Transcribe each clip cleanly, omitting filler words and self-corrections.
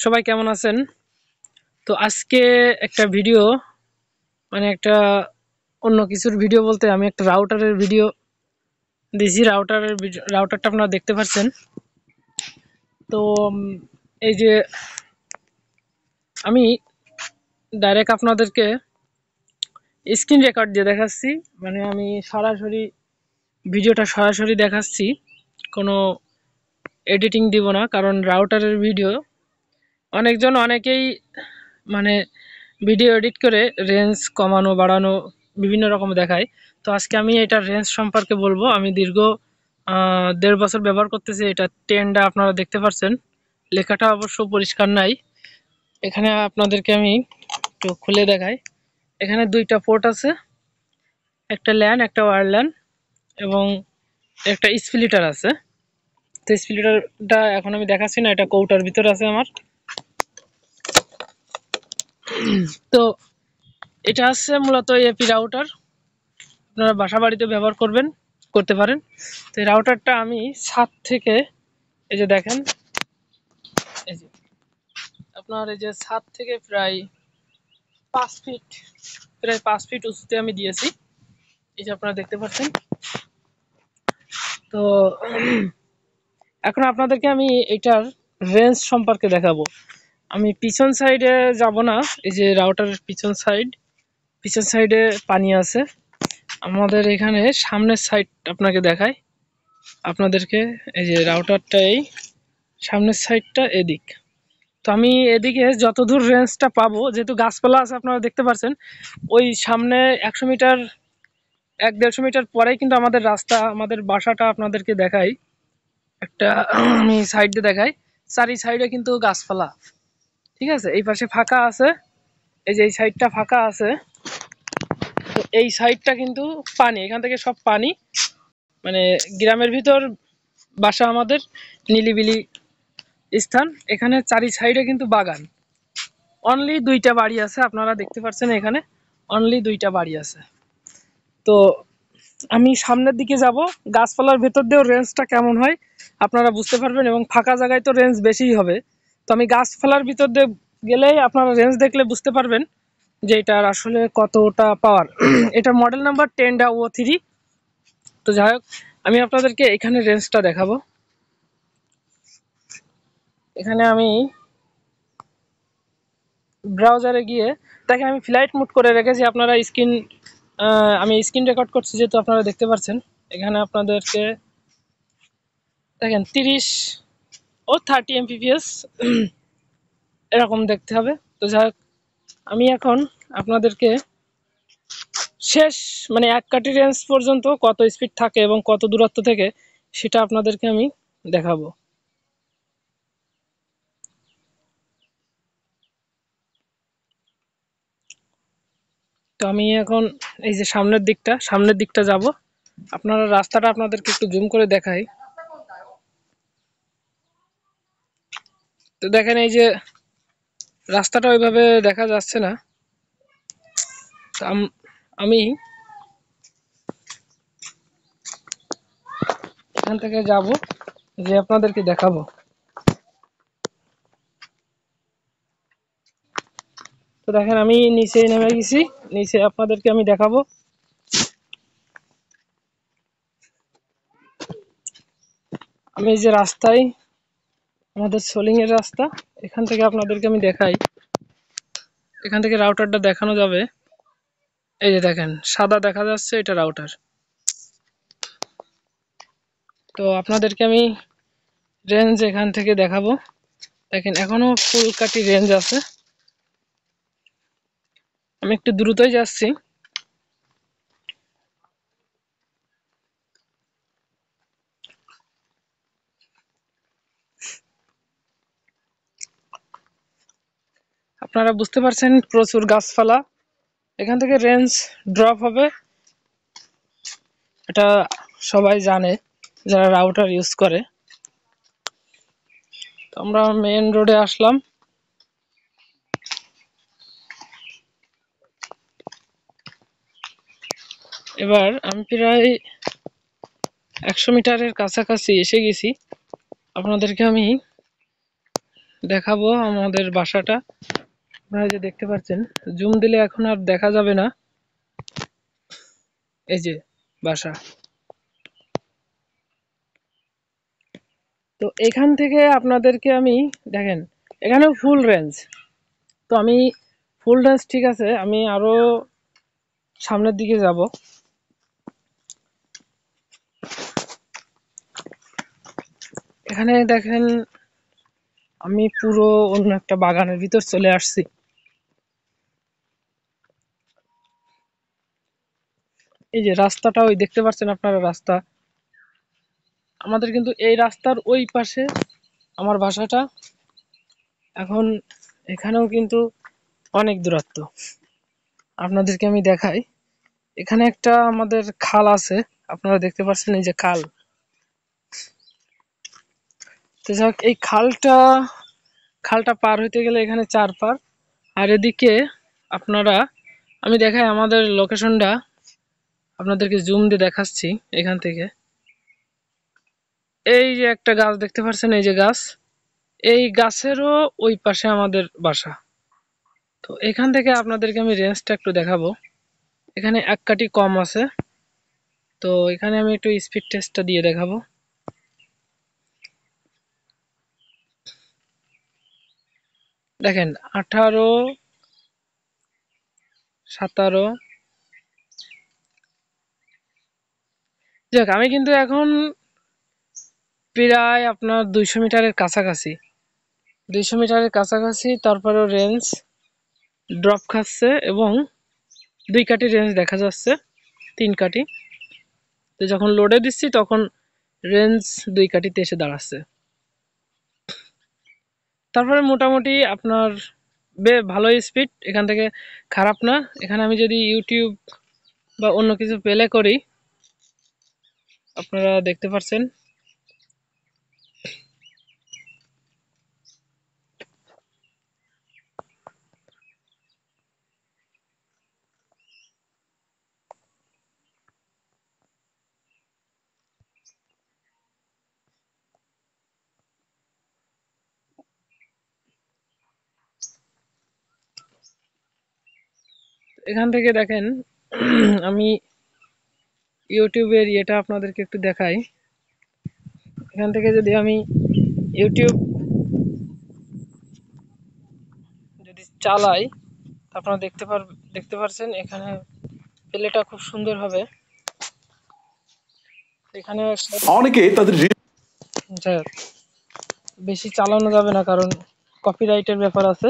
সবাই কেমন আছেন? তো আজকে একটা ভিডিও একটা অন্য কিছুর ভিডিও বলতে আমি একটা রাউটারের ভিডিও দিয়েছি। রাউটারটা আপনারা দেখতে পাচ্ছেন। তো এই যে আমি ডাইরেক্ট আপনাদেরকে স্ক্রিন রেকর্ড দিয়ে দেখাচ্ছি। আমি সরাসরি ভিডিওটা সরাসরি দেখাচ্ছি, কোনো এডিটিং দিব না, কারণ রাউটারের ভিডিও অনেকেই মানে ভিডিও এডিট করে রেঞ্জ কমানো বাড়ানো বিভিন্ন রকম দেখায়। তো আজকে আমি এটার রেঞ্জ সম্পর্কে বলবো। আমি দীর্ঘ 1.5 বছর ব্যবহার করতেছি। এটা 10টা আপনারা দেখতে পাচ্ছেন, লেখাটা অবশ্য পরিষ্কার নাই। এখানে আপনাদেরকে আমি একটু খুলে দেখাই। এখানে 2টা পোর্ট আছে, একটা ল্যান একটা ওয়্যারল্যান, এবং একটা স্প্লিটার আছে। তো স্প্লিটারটা এখন আমি দেখাচ্ছি না, এটা কৌটার ভিতরে আছে আমার। তো এটা হচ্ছে মূলত এপি রাউটার, আপনারা বাসা বাড়িতে ব্যবহার করতে পারেন। তো এই রাউটারটা আমি ছাদ থেকে, এই যে দেখেন, এই যে আপনার এই যে ছাদ থেকে প্রায় 5 ফিট উঁচুতে আমি দিয়েছি। এই যে আপনারা দেখতে পাচ্ছেন। তো এখন আপনাদেরকে আমি এটার রেঞ্জ সম্পর্কে দেখাবো। আমি পিছন সাইডে যাব না, এই যে রাউটারের পিছন সাইডে পানি আছে। আমাদের এখানে সামনের সাইড আপনাকে দেখাই আপনাদেরকে। এই যে রাউটারটা এই সামনের সাইডটা এদিক। তো আমি এদিকে যতদূর রেঞ্জটা পাবো, যেহেতু গাছপালা আছে আপনারা দেখতে পাচ্ছেন, ওই সামনে 100 মিটার 1-150 মিটার পরেই কিন্তু আমাদের রাস্তা, আমাদের বাসাটা আপনাদেরকে দেখাই একটা। আমি সাইড দিয়ে দেখাই, চারি সাইডে কিন্তু গাছপালা, ঠিক আছে। এই পাশে ফাঁকা আছে, এই যে এই সাইডটা ফাঁকা আছে। তো এই সাইডটা কিন্তু পানি, এখান থেকে সব পানি, গ্রামের ভিতর বাসা আমাদের, নিলিবিলি স্থান। এখানে চারি সাইডে কিন্তু বাগান। অনলি 2টা বাড়ি আছে, আপনারা দেখতে পাচ্ছেন এখানে অনলি 2টা বাড়ি আছে। তো আমি সামনের দিকে যাব, গাছপালার ভেতর দিয়েও রেঞ্জটা কেমন হয় আপনারা বুঝতে পারবেন, এবং ফাঁকা জায়গায় তো রেঞ্জ বেশিই হবে। তো আমি গাছপালার ভিতর দিয়ে গেলেই আপনারা রেঞ্জ দেখলে বুঝতে পারবেন যে এটার আসলে কতটা পাওয়ার। এটার মডেল নাম্বার 10.03। তো যাই হোক, আমি আপনাদেরকে এখানে রেঞ্জটা দেখাবো। এখানে আমি ব্রাউজারে গিয়ে দেখেন, আমি ফ্লাইট মোড করে রেখেছি। আপনারা আমি স্ক্রিন রেকর্ড করছি যেহেতু আপনারা দেখতে পাচ্ছেন। এখানে আপনাদেরকে দেখেন 30 ও 30 MPPS এরকম দেখতে হবে। তো যাই হোক, আমি এখন আপনাদেরকে শেষ এক কাঠি রেঞ্জ পর্যন্ত কত স্পিড থাকে এবং কত দূরত্ব থেকে, সেটা আপনাদেরকে আমি দেখাবো। তো আমি এখন এই যে সামনের দিকটা যাব। আপনারা রাস্তাটা আপনাদেরকে একটু জুম করে দেখাই। তো দেখেন, এই যে রাস্তাটা ওইভাবে দেখা যাচ্ছে না। আমি এখান থেকে যাব, যে আপনাদেরকে দেখাবো। তো দেখেন, আমি নিচে নেমে গেছি, নিচে আপনাদেরকে আমি দেখাবো। আমি এই যে রাস্তায়, আমাদের সোলিং এর রাস্তা, এখান থেকে আপনাদেরকে আমি দেখাই। এখান থেকে রাউটারটা দেখানো যাবে। এই যে দেখেন, সাদা দেখা যাচ্ছে, এটা রাউটার। তো আপনাদেরকে আমি রেঞ্জ এখান থেকে দেখাবো। দেখেন, এখনো ফুল কাটি রেঞ্জ আছে। আমি একটু দ্রুতই যাচ্ছি। আপনারা বুঝতে পারছেন, প্রচুর গাছপালা। এখান থেকে রেঞ্জ ড্রপ হবে, এটা সবাই জানে যারা রাউটার ইউজ করে। তো আমরা মেইন রোডে আসলাম। এবার আমি প্রায় 100 মিটারের কাছাকাছি এসে গেছি। আপনাদেরকে আমি দেখাবো আমাদের বাসাটা। আপনারা যে দেখতে পাচ্ছেন, জুম দিলে এখন আর দেখা যাবে না। এই যে বাসা। তো এখান থেকে আপনাদেরকে আমি দেখেন, এখানেও ফুল রেঞ্জ। তো আমি ফুল রেঞ্জ ঠিক আছে, আমি আরো সামনের দিকে যাব। এখানে দেখেন আমি পুরো অন্য একটা বাগানের ভিতর চলে আসছি। এই যে রাস্তাটা ওই দেখতে পাচ্ছেন আপনারা, রাস্তা আমাদের কিন্তু এই রাস্তার ওই পাশে আমার বাসাটা। এখন এখানেও কিন্তু অনেক দূরত্ব। আপনাদেরকে আমি দেখাই, এখানে একটা আমাদের খাল আছে, আপনারা দেখতে পাচ্ছেন এই যে খাল। তো যাক, এই খালটা পার হইতে গেলে এখানে 4 পার। আর এদিকে আপনারা, আমি দেখাই আমাদের লোকেশনটা, আপনাদেরকে জুম দিয়ে দেখাচ্ছি এখান থেকে। এই যে একটা গাছ দেখতে পাচ্ছেন, এই যে গাছ, এই গাছেরও ওই পাশে আমাদের বাসা। তো এখান থেকে আপনাদেরকে আমি রেঞ্জটা একটু দেখাবো। এখানে 1 কাঠি কম আছে। তো এখানে আমি একটু স্পিড টেস্টটা দিয়ে দেখাবো। দেখেন 18, 17। যাক, আমি কিন্তু এখন প্রায় আপনার 200 মিটারের কাছাকাছি, 200 মিটারের কাছাকাছি। তারপরেও রেঞ্জ ড্রপ খাচ্ছে এবং 2 কাঠি রেঞ্জ দেখা যাচ্ছে, 3 কাঠি। তো যখন লোডে দিচ্ছি তখন রেঞ্জ 2 কাঠিতে এসে দাঁড়াচ্ছে। তারপরে মোটামুটি আপনার ভালোই স্পিড, এখান থেকে খারাপ না। এখানে আমি যদি ইউটিউব বা অন্য কিছু প্লে করি, আপনারা দেখতে পাচ্ছেন। এখান থেকে দেখেন আমি ইউটিউবের ইয়েটা আপনাদেরকে একটু দেখাই। এখান থেকে যদি আমি ইউটিউব যদি চালাই, আপনারা দেখতে পাচ্ছেন এখানে প্লেটা খুব সুন্দর হবে। এখানে অনেকে তাদের বেশি চালানো যাবে না, কারণ কপিরাইটের ব্যাপার আছে।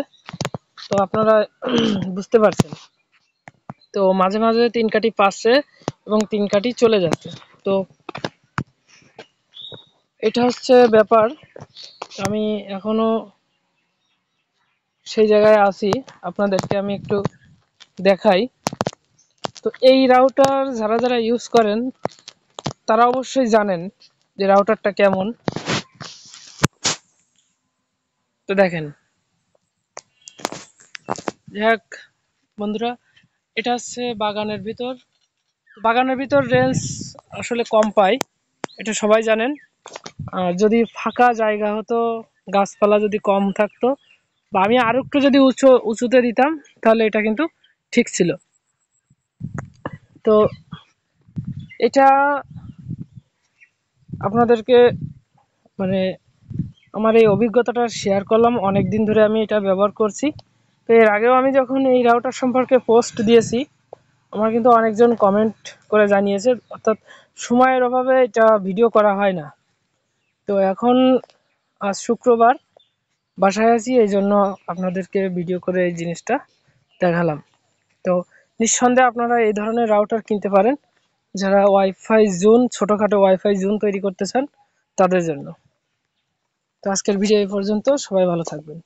তো আপনারা বুঝতে পারছেন। তো মাঝে মাঝে 3 কাঠি পাচ্ছে এবং 3 কাঠি চলে যাচ্ছে। তো এটা হচ্ছে ব্যাপার। আমি এখনো সেই জায়গায় আছি, আপনাদেরকে আমি একটু দেখাই। তো এই রাউটার যারা যারা ইউজ করেন তারা অবশ্যই জানেন যে রাউটারটা কেমন। তো দেখেন, যাক বন্ধুরা, এটা হচ্ছে বাগানের ভিতর রেঞ্জ আসলে কম পাই, এটা সবাই জানেন। আর যদি ফাঁকা জায়গা হতো, গাছপালা যদি কম থাকতো, বা আমি আরো একটু যদি উঁচুতে দিতাম, তাহলে এটা কিন্তু ঠিক ছিল। তো এটা আপনাদেরকে মানে আমার এই অভিজ্ঞতাটা শেয়ার করলাম। অনেক দিন ধরে আমি এটা ব্যবহার করছি। তো এর আগেও আমি যখন এই রাউটার সম্পর্কে পোস্ট দিয়েছি, আমার কিন্তু অনেকজন কমেন্ট করে জানিয়েছে, অর্থাৎ সময়ের অভাবে এটা ভিডিও করা হয় না। তো এখন আজ শুক্রবার, বাসায় আছি, এই জন্য আপনাদেরকে ভিডিও করে এই জিনিসটা দেখালাম। তো নিঃসন্দেহে আপনারা এই ধরনের রাউটার কিনতে পারেন, যারা ওয়াইফাই জোন, ছোটোখাটো ওয়াইফাই জোন তৈরি করতে চান তাদের জন্য। তো আজকের ভিডিও এই পর্যন্ত, সবাই ভালো থাকবেন।